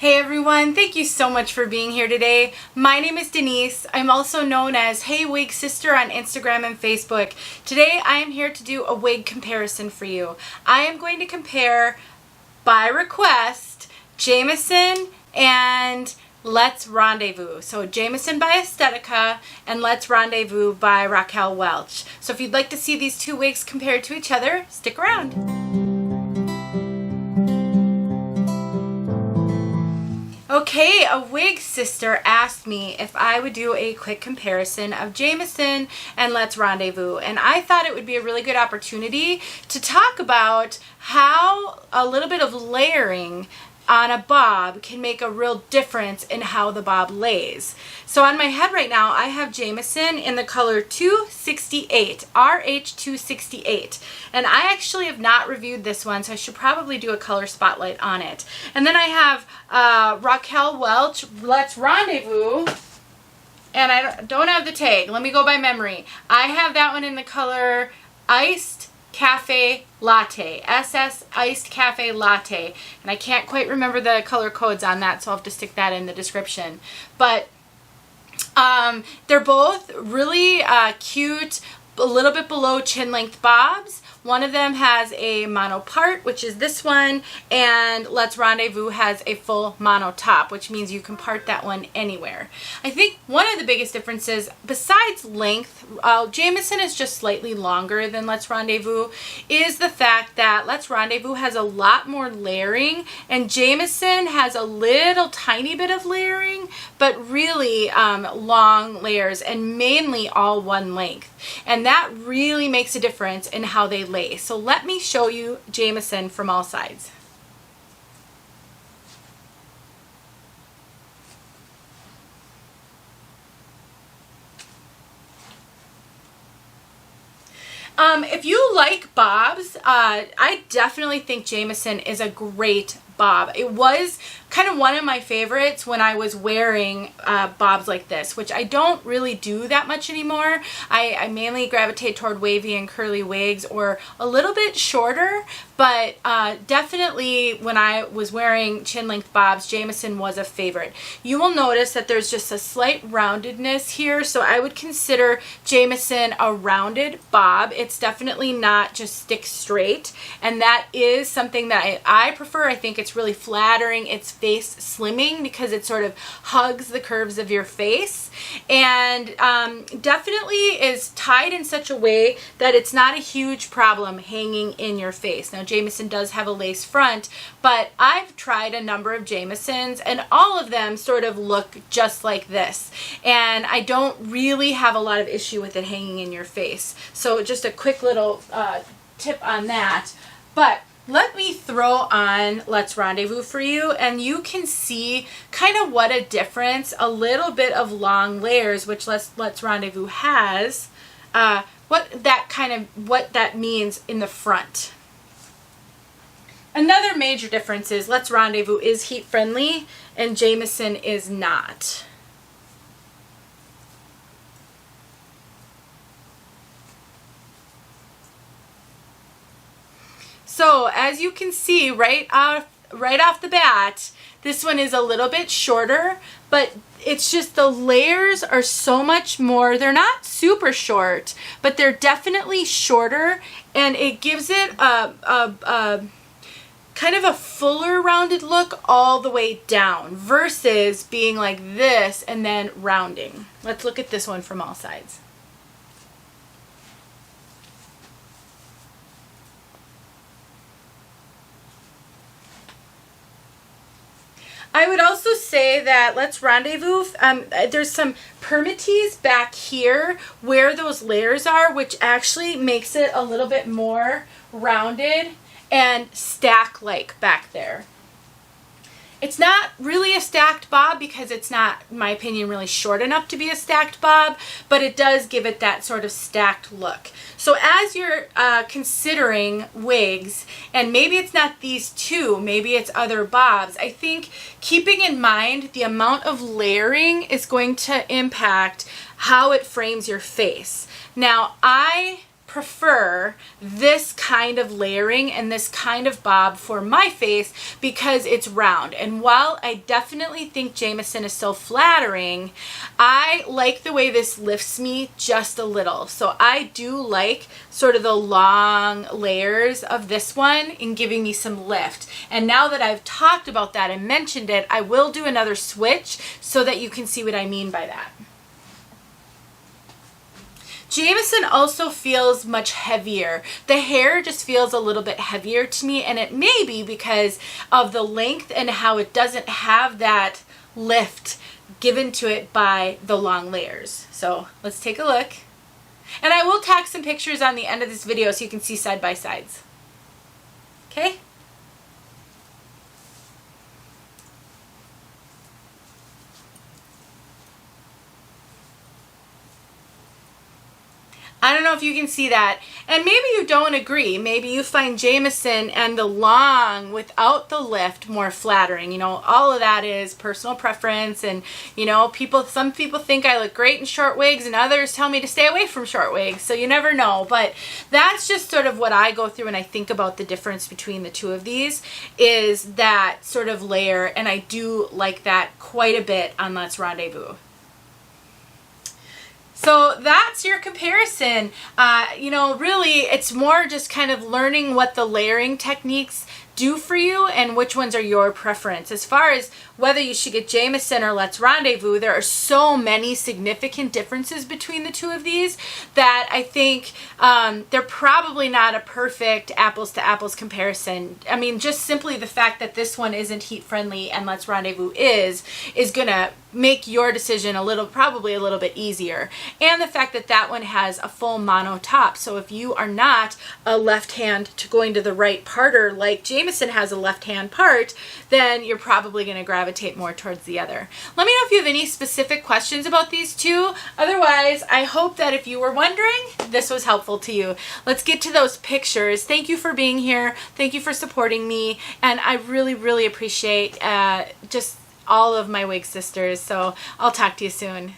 Hey everyone, thank you so much for being here today. My name is Denise. I'm also known as heywigsister on Instagram and Facebook. Today I am here to do a wig comparison for you. I am going to compare, by request, Jamison and Let's Rendezvous. So Jamison by Estetica and Let's Rendezvous by Raquel Welch. So if you'd like to see these two wigs compared to each other, stick around. Okay, a wig sister asked me if I would do a quick comparison of Jamison and Let's Rendezvous, and I thought it would be a really good opportunity to talk about how a little bit of layering on a bob can make a real difference in how the bob lays. So on my head right now I have Jamison in the color 268, RH268, and I actually have not reviewed this one, so I should probably do a color spotlight on it. And then I have Raquel Welch, Let's Rendezvous, and I don't have the tag. Let me go by memory. I have that one in the color Iced Cafe Latte, SS Iced Cafe Latte, and I can't quite remember the color codes on that, so I'll have to stick that in the description. But they're both really cute, a little bit below chin length bobs. One of them has a mono part, which is this one, and Let's Rendezvous has a full mono top, which means you can part that one anywhere. I think one of the biggest differences, besides length, Jamison is just slightly longer than Let's Rendezvous, is the fact that Let's Rendezvous has a lot more layering, and Jamison has a little tiny bit of layering, but really long layers, and mainly all one length. And that really makes a difference in how they lay. So let me show you Jamison from all sides. If you like bobs, I definitely think Jamison is a great bob. It was kind of one of my favorites when I was wearing bobs like this, which I don't really do that much anymore. I mainly gravitate toward wavy and curly wigs, or a little bit shorter, but definitely when I was wearing chin length bobs, Jamison was a favorite. You will notice that there's just a slight roundedness here, so I would consider Jamison a rounded bob. It's definitely not just stick straight, and that is something that I prefer. I think it's really flattering. It's face slimming because it sort of hugs the curves of your face, and definitely is tied in such a way that it's not a huge problem hanging in your face. Now Jamison does have a lace front, but I've tried a number of Jamisons and all of them sort of look just like this, and I don't really have a lot of issue with it hanging in your face. So just a quick little tip on that. But let me throw on Let's Rendezvous for you, and you can see kind of what a difference a little bit of long layers, which Let's Rendezvous has, what that means in the front. Another major difference is Let's Rendezvous is heat friendly and Jamison is not. So as you can see right off the bat, this one is a little bit shorter, but it's just the layers are so much more. They're not super short, but they're definitely shorter, and it gives it a kind of a fuller rounded look all the way down versus being like this and then rounding. Let's look at this one from all sides. I would also say that Let's Rendezvous, there's some permatease back here where those layers are, which actually makes it a little bit more rounded and stack-like back there. It's not really a stacked bob because it's not, in my opinion, really short enough to be a stacked bob, but it does give it that sort of stacked look. So as you're considering wigs, and maybe it's not these two, maybe it's other bobs, I think keeping in mind the amount of layering is going to impact how it frames your face. Now, I prefer this kind of layering and this kind of bob for my face because it's round. And while I definitely think Jamison is so flattering, I like the way this lifts me just a little. So I do like sort of the long layers of this one in giving me some lift. And now that I've talked about that and mentioned it, I will do another switch so that you can see what I mean by that. Jamison also feels much heavier. The hair just feels a little bit heavier to me, and it may be because of the length and how it doesn't have that lift given to it by the long layers. So let's take a look. And I will tag some pictures on the end of this video so you can see side by sides. Okay? I don't know if you can see that. And maybe you don't agree. Maybe you find Jamison and the long without the lift more flattering. You know, all of that is personal preference. And, you know, some people think I look great in short wigs and others tell me to stay away from short wigs. So you never know. But that's just sort of what I go through when I think about the difference between the two of these, is that sort of layer. And I do like that quite a bit on Let's Rendezvous. So that's your comparison. You know, really, it's more just kind of learning what the layering techniques do for you and which ones are your preference. As far as whether you should get Jamison or Let's Rendezvous, there are so many significant differences between the two of these that I think they're probably not a perfect apples to apples comparison. I mean, just simply the fact that this one isn't heat friendly and Let's Rendezvous is gonna make your decision probably a little bit easier. And the fact that that one has a full mono top. So if you are not a left hand to going to the right parter like Jamison has a left hand part, then you're probably going to gravitate more towards the other. Let me know if you have any specific questions about these two. Otherwise, I hope that if you were wondering, this was helpful to you. Let's get to those pictures. Thank you for being here. Thank you for supporting me. And I really, really appreciate just all of my wig sisters. So I'll talk to you soon.